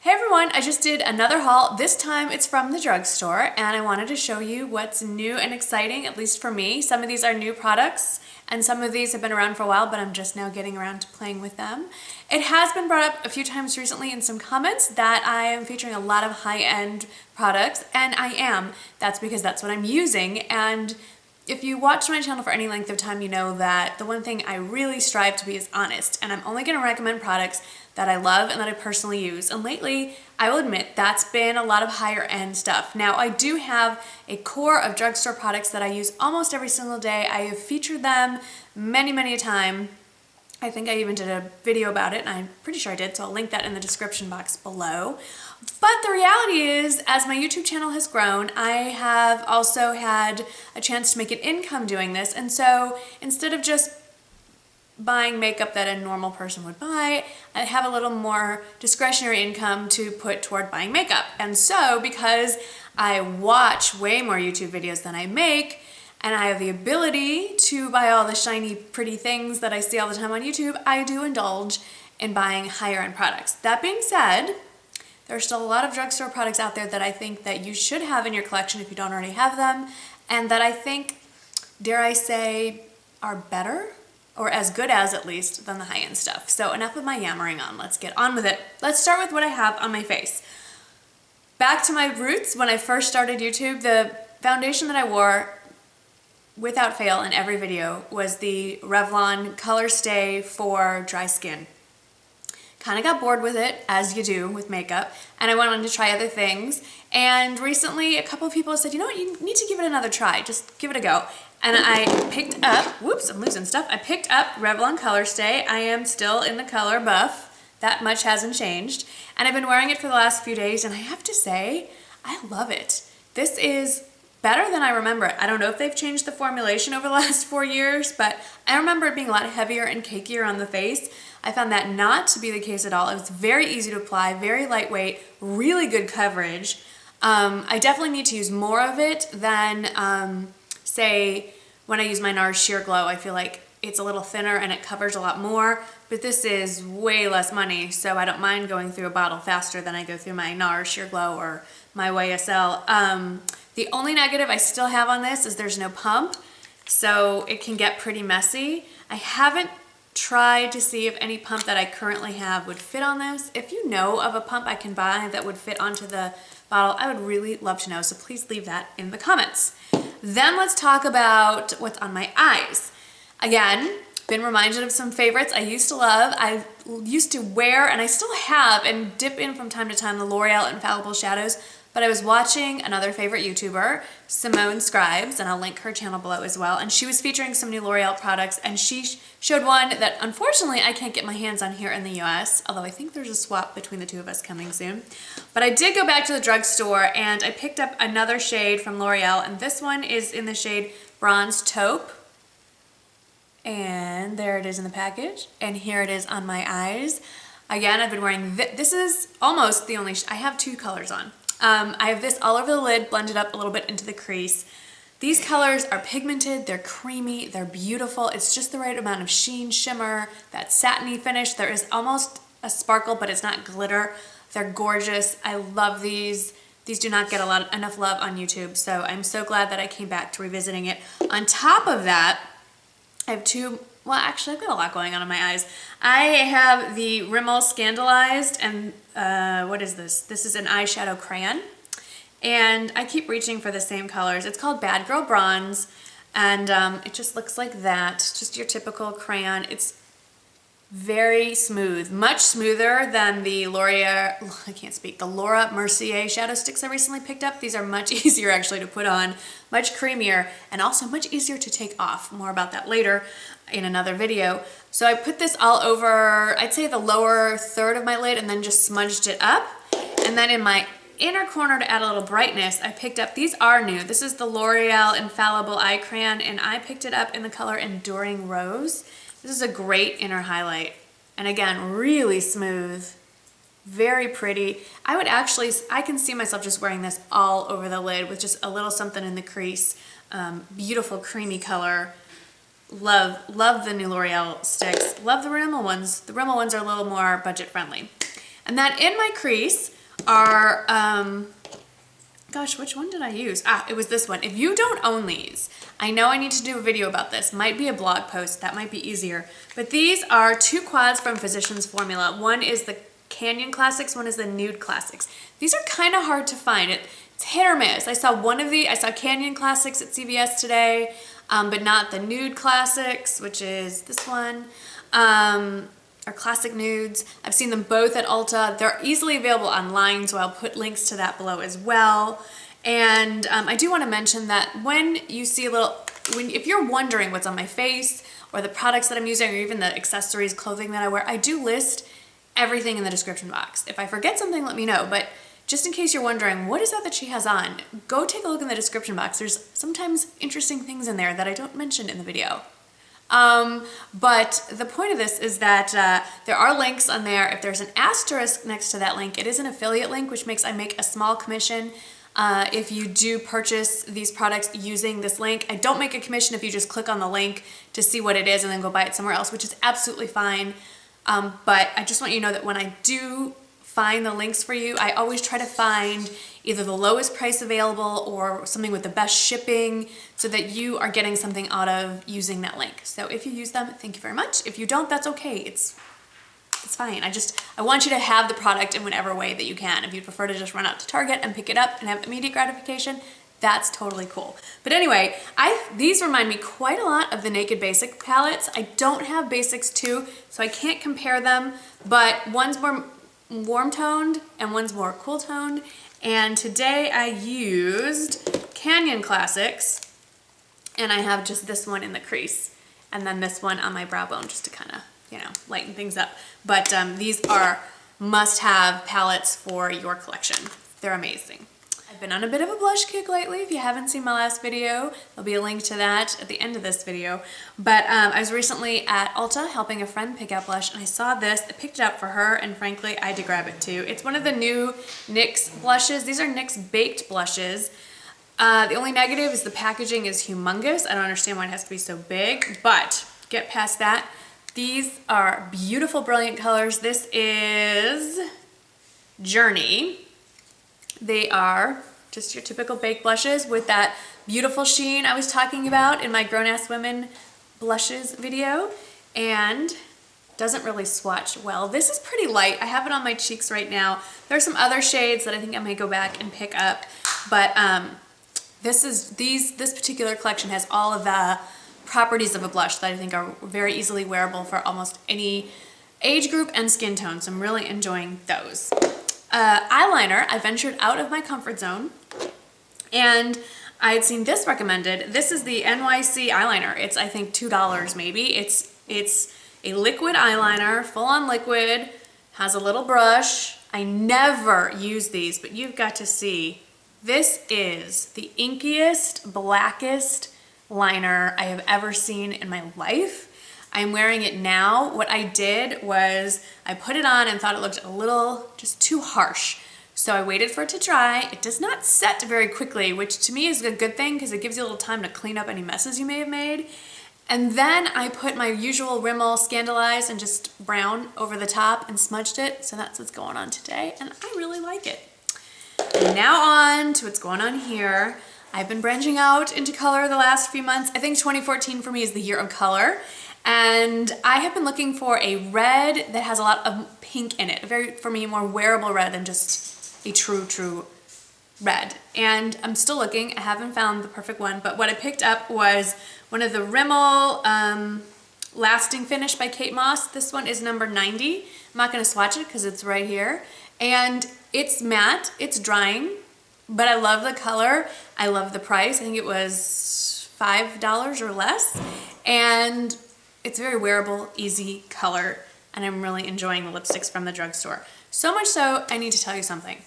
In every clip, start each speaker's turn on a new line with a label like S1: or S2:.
S1: Hey everyone, I just did another haul. This time it's from the drugstore and I wanted to show you what's new and exciting, at least for me. Some of these are new products and some of these have been around for a while, but I'm just now getting around to playing with them. It has been brought up a few times recently in some comments that I am featuring a lot of high-end products, and I am. That's because that's what I'm using. And if you watch my channel for any length of time, you know that the one thing I really strive to be is honest, and I'm only going to recommend products that I love and that I personally use. And lately, I will admit, that's been a lot of higher end stuff. Now, I do have a core of drugstore products that I use almost every single day. I have featured them many a time. I think I even did a video about it, and I'm pretty sure I did, so I'll link that in the description box below. But the reality is, as my YouTube channel has grown, I have also had a chance to make an income doing this, and so instead of just buying makeup that a normal person would buy, I have a little more discretionary income to put toward buying makeup. And so, because I watch way more YouTube videos than I make, and I have the ability to buy all the shiny, pretty things that I see all the time on YouTube, I do indulge in buying higher end products. That being said, there are still a lot of drugstore products out there that I think that you should have in your collection if you don't already have them, and that I think, dare I say, are better, or as good as at least, than the high-end stuff. So enough of my yammering on, let's get on with it. Let's start with what I have on my face. Back to my roots, when I first started YouTube, the foundation that I wore without fail in every video was the Revlon Color Stay for dry skin. Kind of got bored with it, as you do with makeup, and I went on to try other things. And recently, a couple of people said, you know what, you need to give it another try. Just give it a go. And I picked up, whoops, I'm losing stuff. I picked up Revlon Color Stay. I am still in the color buff. That much hasn't changed. And I've been wearing it for the last few days, and I have to say, I love it. This is better than I remember it. I don't know if they've changed the formulation over the last 4 years, but I remember it being a lot heavier and cakier on the face. I found that not to be the case at all. It was very easy to apply, very lightweight, really good coverage. I definitely need to use more of it than, say, when I use my NARS Sheer Glow. I feel like it's a little thinner and it covers a lot more, but this is way less money, so I don't mind going through a bottle faster than I go through my NARS Sheer Glow or my YSL. The only negative I still have on this is there's no pump, so it can get pretty messy. I haven't tried to see if any pump that I currently have would fit on this. If you know of a pump I can buy that would fit onto the bottle, I would really love to know, so please leave that in the comments. Then let's talk about what's on my eyes. Again, been reminded of some favorites I used to love. I used to wear, and I still have, and dip in from time to time, the L'Oreal Infallible shadows. But I was watching another favorite YouTuber, Simone Scribes, and I'll link her channel below as well, and she was featuring some new L'Oreal products, and she showed one that unfortunately I can't get my hands on here in the US, although I think there's a swap between the two of us coming soon. But I did go back to the drugstore and I picked up another shade from L'Oreal, and this one is in the shade Bronze Taupe. And there it is in the package, and here it is on my eyes. Again, I've been wearing this is almost the only, I have two colors on. I have this all over the lid, blended up a little bit into the crease. These colors are pigmented, they're creamy, they're beautiful. It's just the right amount of sheen, shimmer, that satiny finish. There is almost a sparkle, but it's not glitter. They're gorgeous. I love these. These do not get enough love on YouTube, so I'm so glad that I came back to revisiting it. On top of that, I have two, well, actually, I've got a lot going on in my eyes. I have the Rimmel Scandalized, and what is this? This is an eyeshadow crayon, and I keep reaching for the same colors. It's called Bad Girl Bronze, and it just looks like that, just your typical crayon. It's very smooth, much smoother than the L'Oreal, I can't speak, the Laura Mercier shadow sticks I recently picked up. These are much easier actually to put on, much creamier, and also much easier to take off. More about that later in another video. So I put this all over, I'd say the lower third of my lid, and then just smudged it up. And then in my inner corner to add a little brightness, I picked up, these are new. This is the L'Oreal Infallible Eye Crayon, and I picked it up in the color Enduring Rose. This is a great inner highlight, and again, really smooth, very pretty. I can see myself just wearing this all over the lid with just a little something in the crease. Beautiful creamy color. Love the new L'Oreal sticks. Love the Rimmel ones. The Rimmel ones are a little more budget friendly. And then in my crease are, gosh, which one did I use? Ah, it was this one. If you don't own these, I know I need to do a video about this. Might be a blog post, that might be easier. But these are 2 quads from Physicians Formula. One is the Canyon Classics, one is the Nude Classics. These are kind of hard to find. It's hit or miss. I saw Canyon Classics at CVS today, but not the Nude Classics, which is this one. Or Classic Nudes. I've seen them both at Ulta. They're easily available online, so I'll put links to that below as well. And I do want to mention that when you see if you're wondering what's on my face or the products that I'm using or even the accessories, clothing that I wear, I do list everything in the description box. If I forget something, let me know. But just in case you're wondering, what is that she has on? Go take a look in the description box. There's sometimes interesting things in there that I don't mention in the video. But the point of this is that there are links on there. If there's an asterisk next to that link, it is an affiliate link, which makes I make a small commission if you do purchase these products using this link. I don't make a commission if you just click on the link to see what it is and then go buy it somewhere else, which is absolutely fine. But I just want you to know that when I do find the links for you, I always try to find either the lowest price available or something with the best shipping so that you are getting something out of using that link. So if you use them, thank you very much. If you don't, that's okay. It's fine. I want you to have the product in whatever way that you can. If you prefer to just run out to Target and pick it up and have immediate gratification, that's totally cool. But anyway, these remind me quite a lot of the Naked Basic palettes. I don't have Basics 2, so I can't compare them, but one's more warm toned and one's more cool toned. And today I used Canyon Classics, and I have just this one in the crease and then this one on my brow bone just to kind of, lighten things up. But these are must-have palettes for your collection. They're amazing. I've been on a bit of a blush kick lately. If you haven't seen my last video, there'll be a link to that at the end of this video. But I was recently at Ulta helping a friend pick out blush, and I saw this. I picked it up for her, and frankly, I had to grab it too. It's one of the new NYX blushes. These are NYX Baked blushes. The only negative is the packaging is humongous. I don't understand why it has to be so big, but get past that. These are beautiful, brilliant colors. This is Journey. They are just your typical baked blushes with that beautiful sheen I was talking about in my Grown Ass Women blushes video, and doesn't really swatch well. This is pretty light. I have it on my cheeks right now. There are some other shades that I think I may go back and pick up, but this particular collection has all of the properties of a blush that I think are very easily wearable for almost any age group and skin tone, so I'm really enjoying those. Eyeliner, I ventured out of my comfort zone, and I had seen this recommended. This is the NYC eyeliner. It's, I think, $2 maybe. It's a liquid eyeliner, full-on liquid, has a little brush. I never use these, but you've got to see. This is the inkiest, blackest liner I have ever seen in my life. I'm wearing it now. What I did was I put it on and thought it looked a little just too harsh. So I waited for it to dry. It does not set very quickly, which to me is a good thing because it gives you a little time to clean up any messes you may have made. And then I put my usual Rimmel Scandalized and just brown over the top and smudged it. So that's what's going on today, and I really like it. And now on to what's going on here. I've been branching out into color the last few months. I think 2014 for me is the year of color. And I have been looking for a red that has a lot of pink in it. A very, for me, more wearable red than just a true red. And I'm still looking. I haven't found the perfect one. But what I picked up was one of the Rimmel Lasting Finish by Kate Moss. This one is number 90. I'm not going to swatch it because it's right here. And it's matte. It's drying. But I love the color. I love the price. I think it was $5 or less. And it's very wearable, easy color, and I'm really enjoying the lipsticks from the drugstore. So much so, I need to tell you something.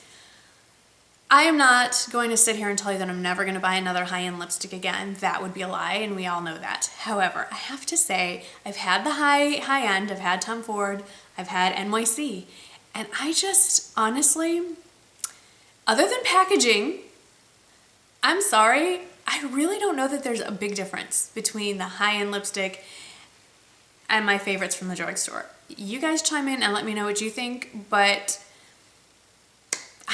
S1: I am not going to sit here and tell you that I'm never going to buy another high-end lipstick again. That would be a lie, and we all know that. However, I have to say, I've had the high-end, I've had Tom Ford, I've had NYC, and I just, honestly, other than packaging, I'm sorry, I really don't know that there's a big difference between the high-end lipstick and my favorites from the drugstore. You guys chime in and let me know what you think, but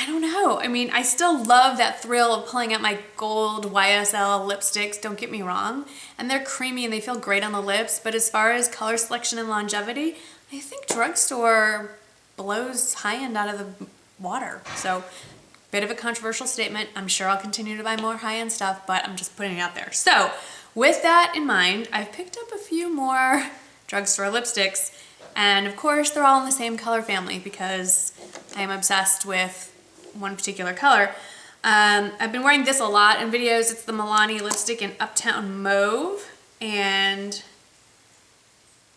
S1: I don't know. I mean, I still love that thrill of pulling out my gold YSL lipsticks, don't get me wrong. And they're creamy and they feel great on the lips. But as far as color selection and longevity, I think Drugstore blows high-end out of the water. So, bit of a controversial statement. I'm sure I'll continue to buy more high-end stuff, but I'm just putting it out there. So, with that in mind, I've picked up a few more Drugstore lipsticks. And of course, they're all in the same color family because I am obsessed with one particular color. I've been wearing this a lot in videos. It's the Milani lipstick in Uptown Mauve, and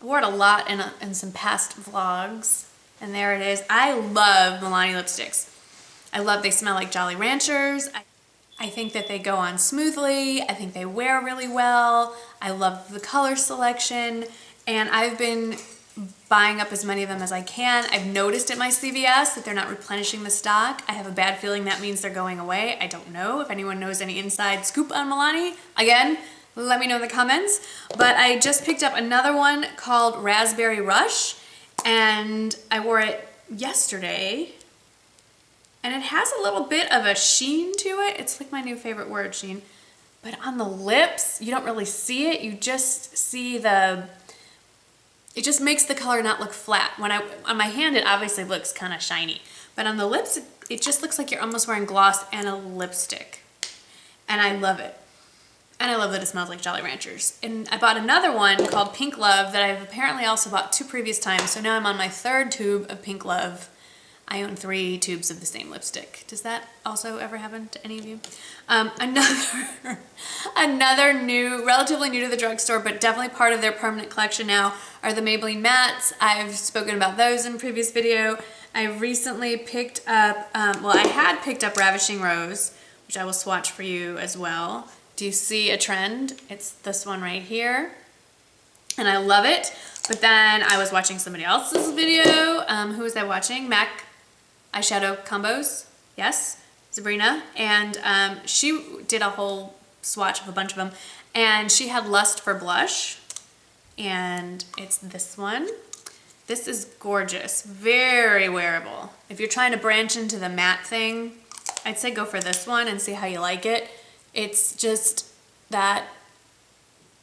S1: I wore it a lot in some past vlogs, and there it is. I love Milani lipsticks. I love they smell like Jolly Ranchers. I think that they go on smoothly. I think they wear really well. I love the color selection, and I've been buying up as many of them as I can. I've noticed at my CVS that they're not replenishing the stock. I have a bad feeling that means they're going away. I don't know if anyone knows any inside scoop on Milani. Again, let me know in the comments. But I just picked up another one called Raspberry Rush, and I wore it yesterday. And it has a little bit of a sheen to it. It's like my new favorite word, sheen. But on the lips, you don't really see it. You just see it just makes the color not look flat. On my hand, it obviously looks kind of shiny. But on the lips, it just looks like you're almost wearing gloss and a lipstick. And I love it. And I love that it smells like Jolly Ranchers. And I bought another one called Pink Love that I've apparently also bought 2 previous times. So now I'm on my 3rd tube of Pink Love. I own 3 tubes of the same lipstick. Does that also ever happen to any of you? Another new, relatively new to the Drugstore, but definitely part of their permanent collection now, are the Maybelline Mattes. I've spoken about those in a previous video. I recently picked up, I had picked up Ravishing Rose, which I will swatch for you as well. Do you see a trend? It's this one right here. And I love it. But then I was watching somebody else's video. Who was I watching? MAC Eyeshadow Combos. Yes, Sabrina. And she did a whole swatch of a bunch of them. And she had Lust for Blush. And it's this one. This is gorgeous. Very wearable. If you're trying to branch into the matte thing, I'd say go for this one and see how you like it. It's just that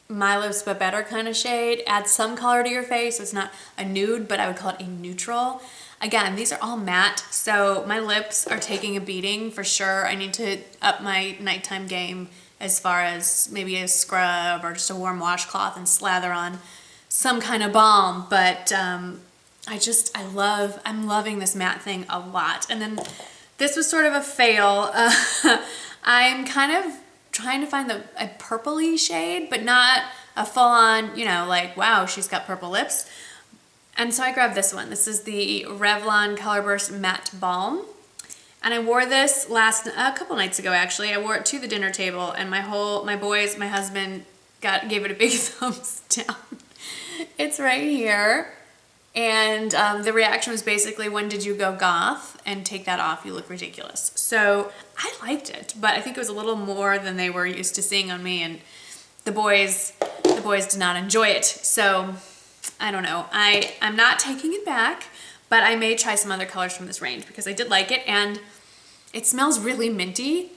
S1: My Lips But Better kind of shade. Adds some color to your face. It's not a nude, but I would call it a neutral. Again, these are all matte, so my lips are taking a beating for sure. I need to up my nighttime game as far as maybe a scrub or just a warm washcloth and slather on some kind of balm. But I'm loving this matte thing a lot. And then this was sort of a fail. I'm kind of trying to find a purpley shade, but not a full-on, you know, like, wow, she's got purple lips. And so I grabbed this one. This is the Revlon Colorburst Matte Balm. And I wore this a couple nights ago, actually. I wore it to the dinner table, and my boys, my husband gave it a big thumbs down. It's right here. And the reaction was basically, when did you go goth? And take that off, you look ridiculous. So I liked it, but I think it was a little more than they were used to seeing on me, and the boys did not enjoy it. So I don't know. I'm not taking it back, but I may try some other colors from this range because I did like it, and it smells really minty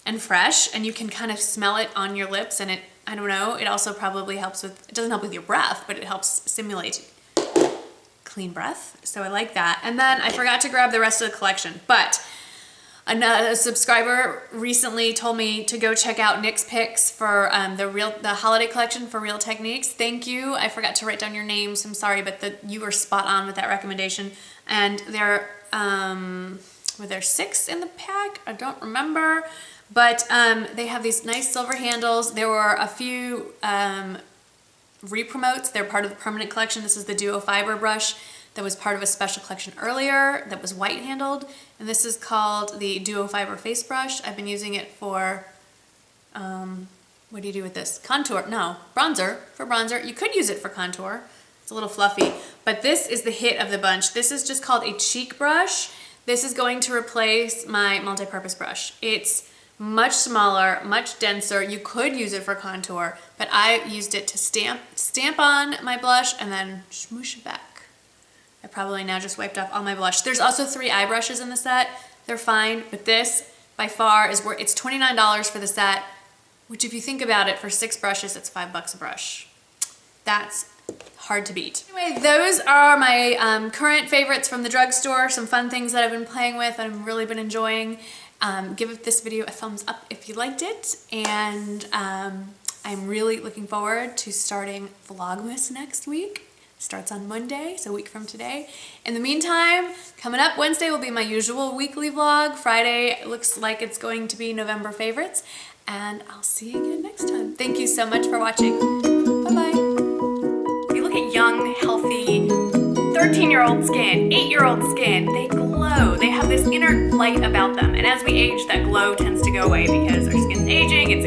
S1: and fresh, and you can kind of smell it on your lips, and I don't know, it also probably helps with, it doesn't help with your breath, but it helps simulate clean breath. So I like that. And then I forgot to grab the rest of the collection, but a subscriber recently told me to go check out Nick's picks for the holiday collection for Real Techniques. Thank you. I forgot to write down your names. I'm sorry, but you were spot on with that recommendation. And were there 6 in the pack? I don't remember. But they have these nice silver handles. There were a few re-promotes. They're part of the permanent collection. This is the Duo Fiber brush that was part of a special collection earlier that was white handled, and this is called the Duo Fiber Face Brush. I've been using it for, what do you do with this? Contour, no, bronzer, for bronzer. You could use it for contour. It's a little fluffy, but this is the hit of the bunch. This is just called a cheek brush. This is going to replace my multi-purpose brush. It's much smaller, much denser. You could use it for contour, but I used it to stamp on my blush and then smoosh it back. I probably now just wiped off all my blush. There's also 3 eye brushes in the set. they're fine, but this by far is worth, it's $29 for the set, which if you think about it, for 6 brushes, it's $5 a brush. That's hard to beat. Anyway, those are my current favorites from the drugstore, some fun things that I've been playing with and I've really been enjoying. Give this video a thumbs up if you liked it, and I'm really looking forward to starting Vlogmas next week. Starts on Monday, so a week from today. In the meantime, coming up Wednesday will be my usual weekly vlog. Friday looks like it's going to be November favorites, and I'll see you again next time. Thank you so much for watching. Bye-bye. If you look at young, healthy, 13-year-old skin, 8-year-old skin, they glow. They have this inner light about them, and as we age, that glow tends to go away because our skin's aging, it's